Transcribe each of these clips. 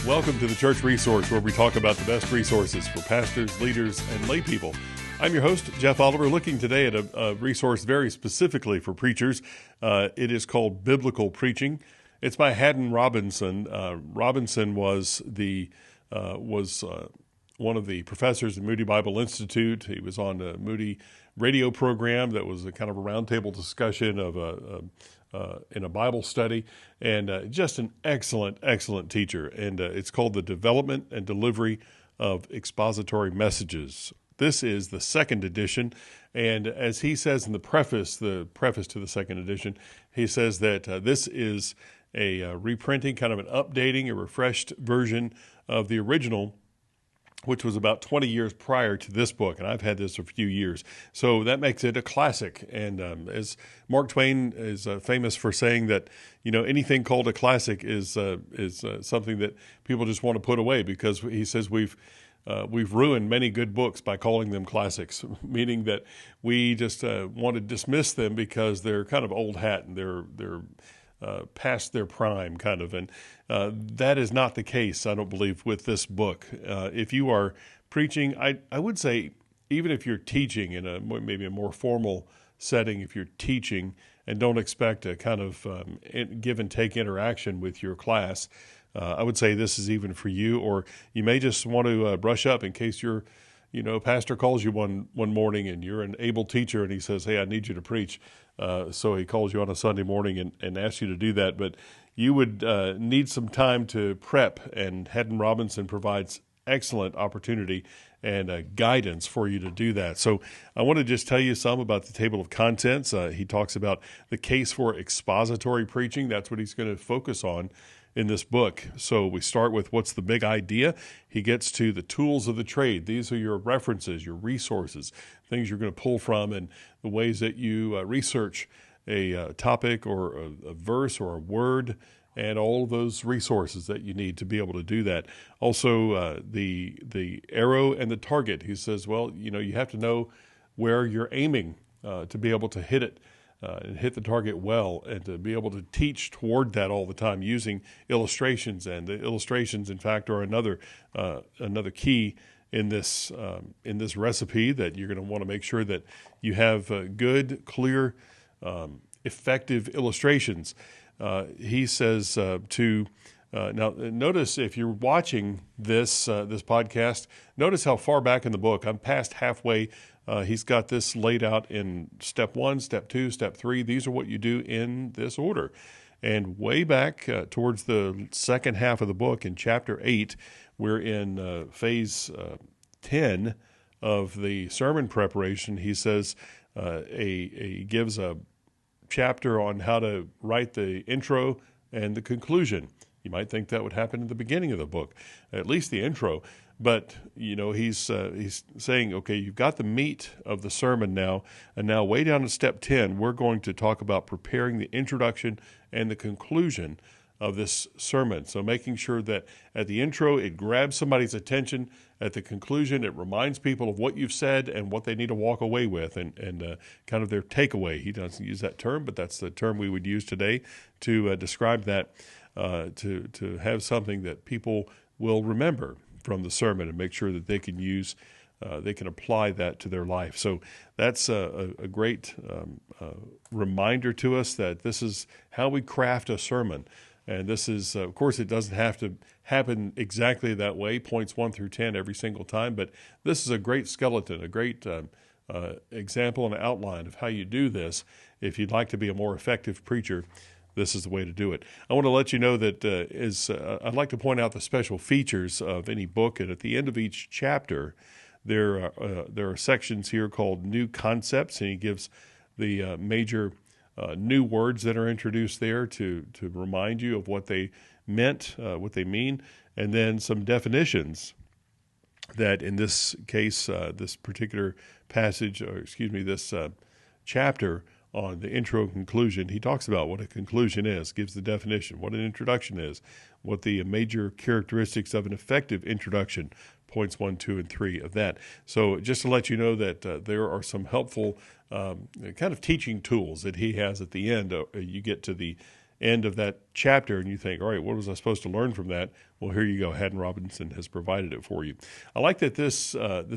Welcome to the Church Resource, where we talk about the best resources for pastors, leaders, and lay people. I'm your host, Jeff Oliver, looking today at a resource very specifically for preachers. It is called Biblical Preaching. It's by Haddon Robinson. Robinson was one of the professors at Moody Bible Institute. He was on the Moody radio program that was a kind of a roundtable discussion of in a Bible study, and just an excellent teacher. And it's called The Development and Delivery of Expository Messages. This is the second edition, and as he says in the preface to the second edition, he says that this is a reprinting, kind of an updating, a refreshed version of the original, which was about 20 years prior to this book, and I've had this a few years. So that makes it a classic. And as Mark Twain is famous for saying that, anything called a classic is something that people just want to put away, because he says we've ruined many good books by calling them classics, meaning that we just want to dismiss them because they're kind of old hat and they're past their prime, kind of. And that is not the case, I don't believe, with this book. If you are preaching, I would say, even if you're teaching in maybe a more formal setting, if you're teaching and don't expect a kind of give and take interaction with your class, I would say this is even for you. Or you may just want to brush up in case you're, pastor calls you one morning and you're an able teacher and he says, "Hey, I need you to preach." So he calls you on a Sunday morning and asks you to do that. But you would need some time to prep, and Haddon Robinson provides excellent opportunity and guidance for you to do that. So I want to just tell you some about the table of contents. He talks about the case for expository preaching. That's what he's going to focus on in this book. So we start with what's the big idea. He gets to the tools of the trade. These are your references, your resources, things you're going to pull from, and the ways that you research a topic or a verse or a word, and all of those resources that you need to be able to do that. Also, the arrow and the target. He says, well, you have to know where you're aiming to be able to hit it. And hit the target well, and to be able to teach toward that all the time using illustrations. And the illustrations, in fact, are another key in this recipe, that you're going to want to make sure that you have good, clear, effective illustrations. He says now notice, if you're watching this podcast, notice how far back in the book I'm past halfway. He's got this laid out in step 1, step 2, step 3. These are what you do in this order. And way back towards the second half of the book, in chapter 8, we're in phase 10 of the sermon preparation. He says he gives a chapter on how to write the intro and the conclusion. You might think that would happen in the beginning of the book, at least the intro. But, he's saying, okay, you've got the meat of the sermon now, and now way down to step 10, we're going to talk about preparing the introduction and the conclusion of this sermon. So making sure that at the intro, it grabs somebody's attention. At the conclusion, it reminds people of what you've said and what they need to walk away with, and kind of their takeaway. He doesn't use that term, but that's the term we would use today to describe that, to have something that people will remember from the sermon, and make sure that they can apply that to their life. So that's a great reminder to us that this is how we craft a sermon. And this is, of course, it doesn't have to happen exactly that way, points 1 through 10 every single time, but this is a great skeleton, a great example and outline of how you do this. If you'd like to be a more effective preacher, this is the way to do it. I want to let you know that I'd like to point out the special features of any book, and at the end of each chapter, there are sections here called New Concepts, and he gives the major new words that are introduced there to remind you of what they meant, what they mean, and then some definitions that, in this case, this particular passage, this chapter on the intro and conclusion, he talks about what a conclusion is, gives the definition, what an introduction is, what the major characteristics of an effective introduction, points 1, 2, and 3 of that. So just to let you know that there are some helpful kind of teaching tools that he has at the end. You get to the end of that chapter and you think, all right, what was I supposed to learn from that? Well, here you go. Haddon Robinson has provided it for you. I like that this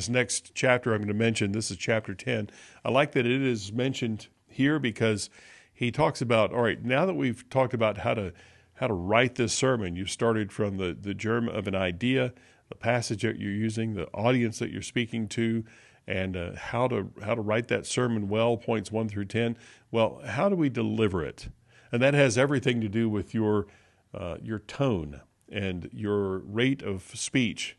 next chapter I'm going to mention, this is chapter 10. I like that it is mentioned here because he talks about, all right, now that we've talked about how to write this sermon, you've started from the germ of an idea, the passage that you're using, the audience that you're speaking to, and how to write that sermon well, points 1 through 10. Well, how do we deliver it? And that has everything to do with your tone and your rate of speech.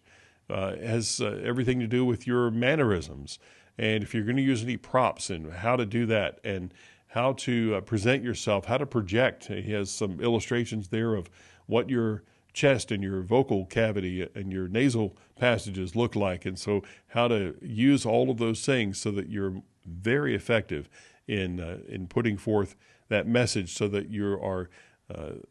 Has everything to do with your mannerisms. And if you're going to use any props, and how to do that, and how to present yourself, how to project. He has some illustrations there of what your chest and your vocal cavity and your nasal passages look like. And so how to use all of those things so that you're very effective in putting forth that message, so that you are,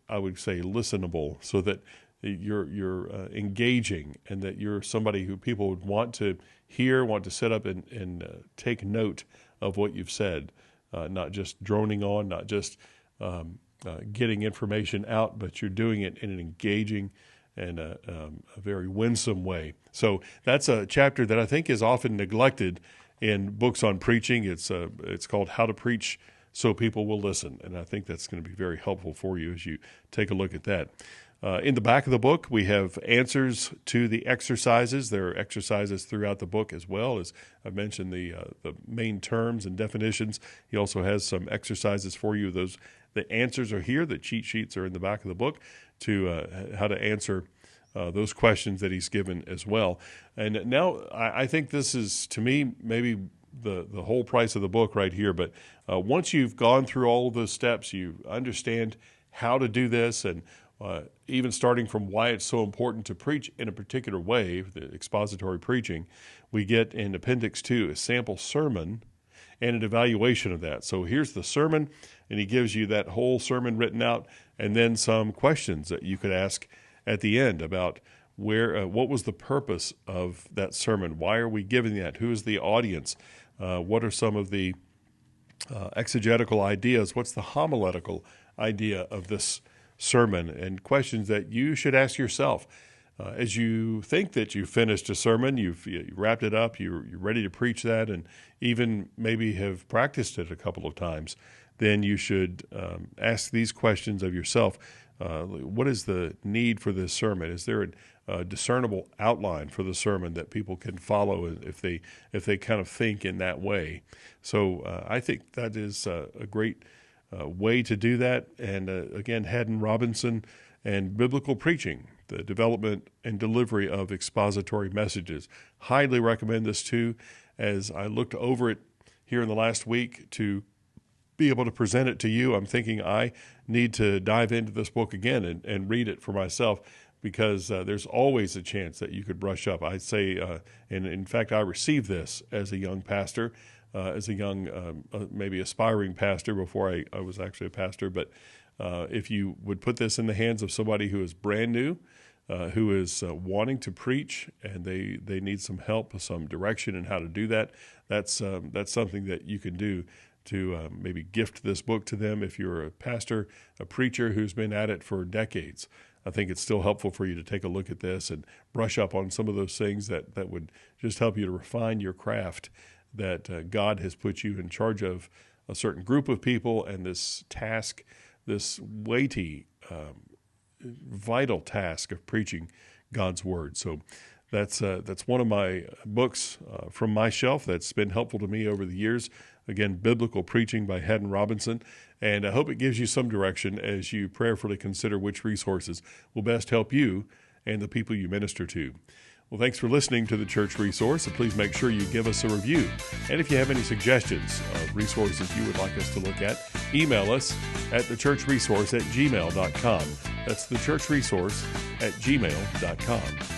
I would say, listenable, so that you're engaging, and that you're somebody who people would want to hear, want to sit up and take note of what you've said, not just droning on, not just getting information out, but you're doing it in an engaging and a very winsome way. So that's a chapter that I think is often neglected in books on preaching. It's called How to Preach So People Will Listen, and I think that's going to be very helpful for you as you take a look at that. In the back of the book, we have answers to the exercises. There are exercises throughout the book as well. As I mentioned, the main terms and definitions. He also has some exercises for you. The answers are here. The cheat sheets are in the back of the book to how to answer those questions that he's given as well. And now I think this is, to me, maybe the whole price of the book right here. But once you've gone through all of those steps, you understand how to do this, and even starting from why it's so important to preach in a particular way, the expository preaching, we get in Appendix 2 a sample sermon and an evaluation of that. So here's the sermon, and he gives you that whole sermon written out, and then some questions that you could ask at the end about what was the purpose of that sermon? Why are we giving that? Who is the audience? What are some of the exegetical ideas? What's the homiletical idea of this sermon? And questions that you should ask yourself as you think that you've finished a sermon, you wrapped it up, you're ready to preach that, and even maybe have practiced it a couple of times. Then you should ask these questions of yourself. What is the need for this sermon? Is there a discernible outline for the sermon that people can follow if they kind of think in that way? So I think that is a great way to do that. And again, Haddon Robinson and Biblical Preaching, the development and delivery of expository messages. Highly recommend this too. As I looked over it here in the last week to be able to present it to you, I'm thinking I need to dive into this book again and read it for myself, because there's always a chance that you could brush up. I'd say, and in fact, I received this as a young pastor, as a young, maybe aspiring pastor before I was actually a pastor. But if you would put this in the hands of somebody who is brand new, who is wanting to preach, and they need some help, some direction in how to do that, that's something that you can do to maybe gift this book to them. If you're a pastor, a preacher who's been at it for decades, I think it's still helpful for you to take a look at this and brush up on some of those things that would just help you to refine your craft, that God has put you in charge of a certain group of people, and this task, this weighty, vital task of preaching God's Word. So that's one of my books from my shelf that's been helpful to me over the years. Again, Biblical Preaching by Haddon Robinson. And I hope it gives you some direction as you prayerfully consider which resources will best help you and the people you minister to. Well, thanks for listening to the Church Resource, and please make sure you give us a review. And if you have any suggestions of resources you would like us to look at, email us at thechurchresource@gmail.com. That's thechurchresource@gmail.com.